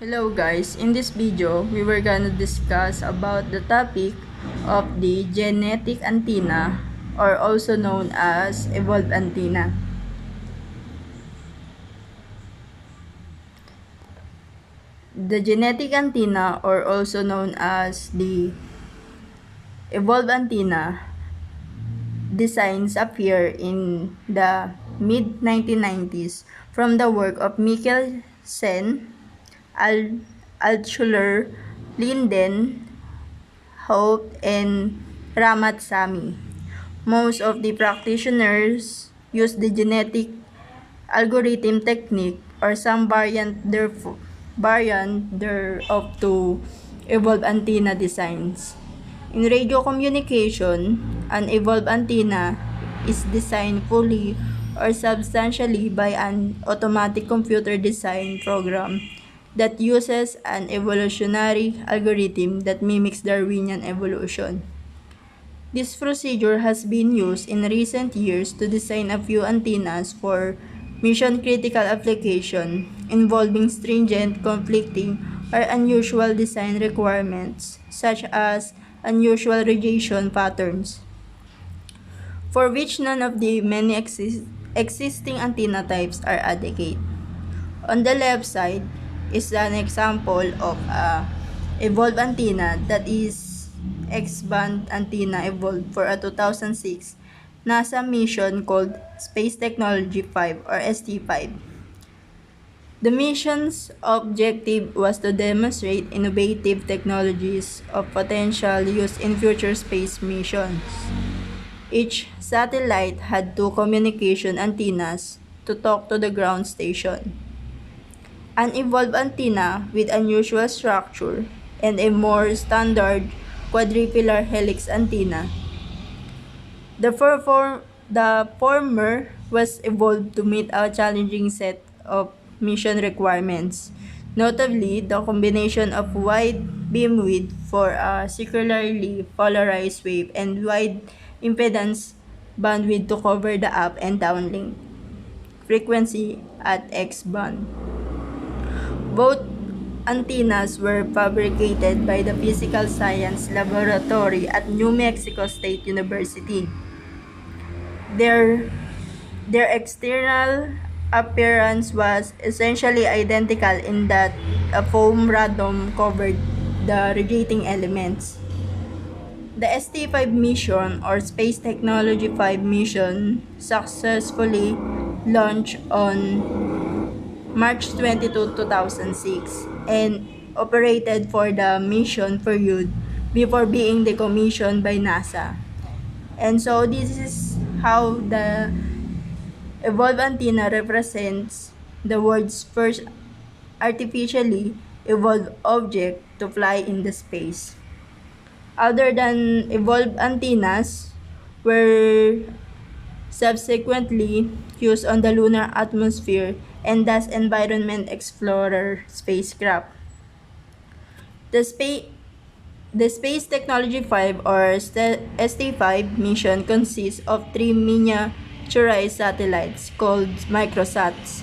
Hello guys, in this video, we were gonna discuss about the topic of the genetic antenna or also known as evolved antenna. The genetic antenna or also known as the evolved antenna designs appear in the mid-1990s from the work of Mikkelsen, Altschuler, Linden, Hope, and Ramatsamy. Most of the practitioners use the genetic algorithm technique or some variant thereof to evolve antenna designs. In radio communication, an evolved antenna is designed fully or substantially by an automatic computer design program that uses an evolutionary algorithm that mimics Darwinian evolution. This procedure has been used in recent years to design a few antennas for mission-critical application involving stringent, conflicting, or unusual design requirements, such as unusual radiation patterns, for which none of the many existing antenna types are adequate. On the left side is an example of a evolved antenna that is X-band antenna evolved for a 2006 NASA mission called Space Technology 5 or ST5. The mission's objective was to demonstrate innovative technologies of potential use in future space missions. Each satellite had two communication antennas to talk to the ground station. An evolved antenna with unusual structure and a more standard quadripolar helix antenna. The former was evolved to meet a challenging set of mission requirements, notably the combination of wide beamwidth for a circularly polarized wave and wide impedance bandwidth to cover the up and downlink frequency at X-band. Both antennas were fabricated by the Physical Science Laboratory at New Mexico State University. Their external appearance was essentially identical in that a foam radome covered the radiating elements. The ST5 mission or Space Technology 5 mission successfully launched on March 22, 2006 and operated for the mission period before being decommissioned by NASA. And so this is how the evolved antenna represents the world's first artificially evolved object to fly in the space. Other than evolved antennas were subsequently used on the lunar atmosphere and thus Environment Explorer spacecraft. The Space Technology 5 or ST5 mission consists of three miniaturized satellites called microsats,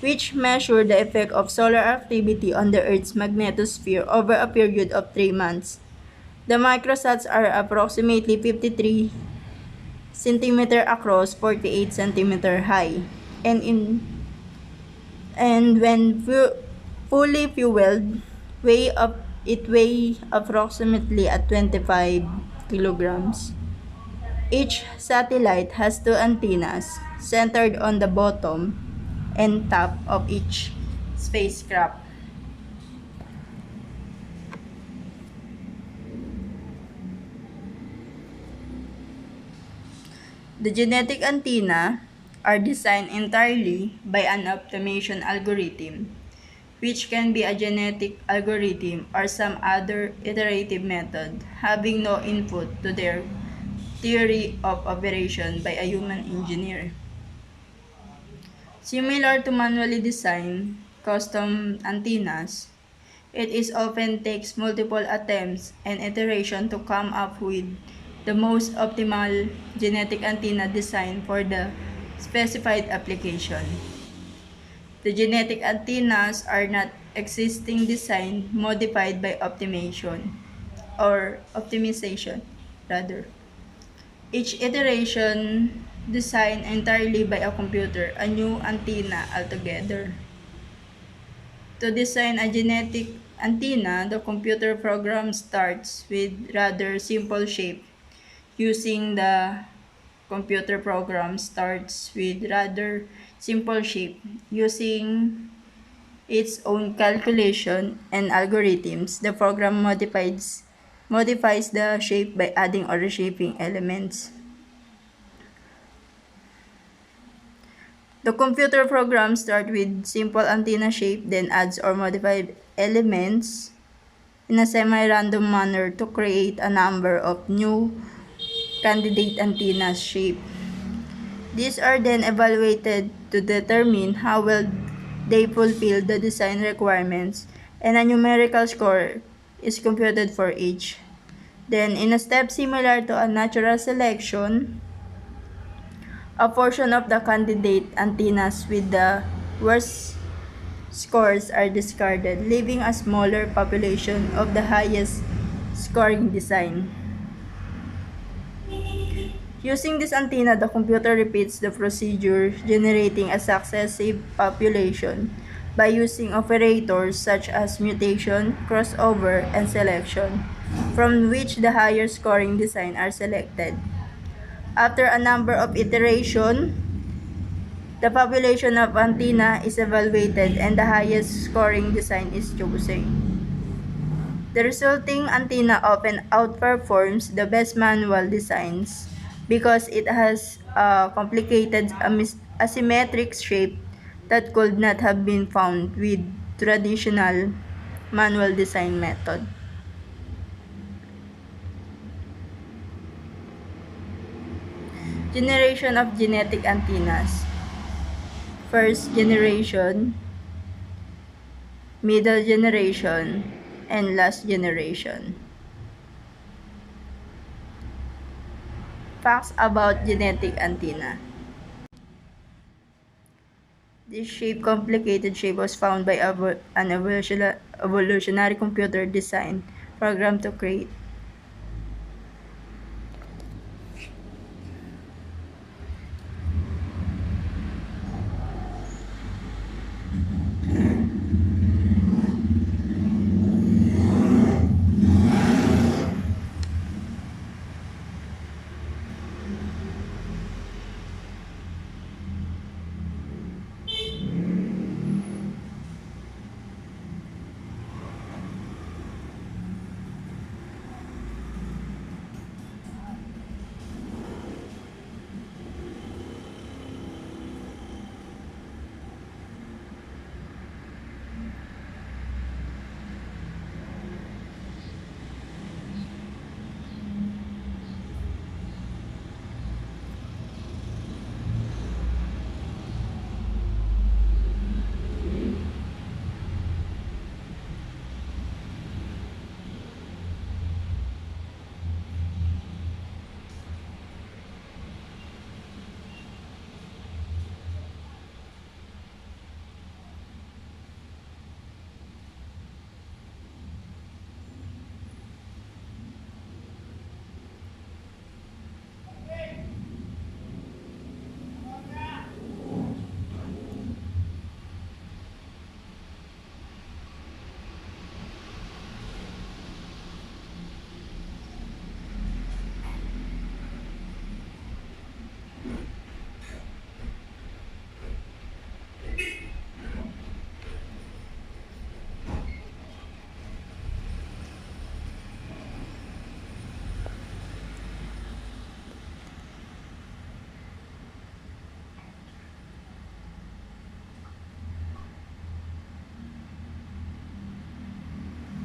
which measure the effect of solar activity on the Earth's magnetosphere over a period of 3 months. The microsats are approximately 53 cm across, 48 cm high, and when fully fueled, weigh approximately at 25 kilograms. Each satellite has two antennas centered on the bottom and top of each spacecraft. The genetic antenna are designed entirely by an optimization algorithm, which can be a genetic algorithm or some other iterative method having no input to their theory of operation by a human engineer. Similar to manually designed custom antennas, it often takes multiple attempts and iteration to come up with the most optimal genetic antenna design for the specified application. The genetic antennas are not existing design modified by optimization rather. Each iteration designed entirely by a computer, a new antenna altogether. To design a genetic antenna, the computer program starts with rather simple shape. Using the computer program starts with rather simple shape. Using its own calculation and algorithms, the program modifies the shape by adding or reshaping elements. The computer program starts with simple antenna shape, then adds or modifies elements in a semi-random manner to create a number of new candidate antenna shape. These are then evaluated to determine how well they fulfill the design requirements, and a numerical score is computed for each. Then, in a step similar to a natural selection, a portion of the candidate antennas with the worst scores are discarded, leaving a smaller population of the highest scoring design. Using this antenna, the computer repeats the procedure, generating a successive population by using operators such as mutation, crossover, and selection, from which the higher scoring design are selected. After a number of iterations, the population of antenna is evaluated and the highest scoring design is chosen. The resulting antenna often outperforms the best manual designs because it has a complicated asymmetric shape that could not have been found with traditional manual design method. Generation of genetic antennas. First generation, middle generation, and last generation. Facts about genetic antenna. This complicated shape was found by an evolutionary computer design program to create.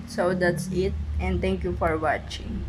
So that's it, and thank you for watching.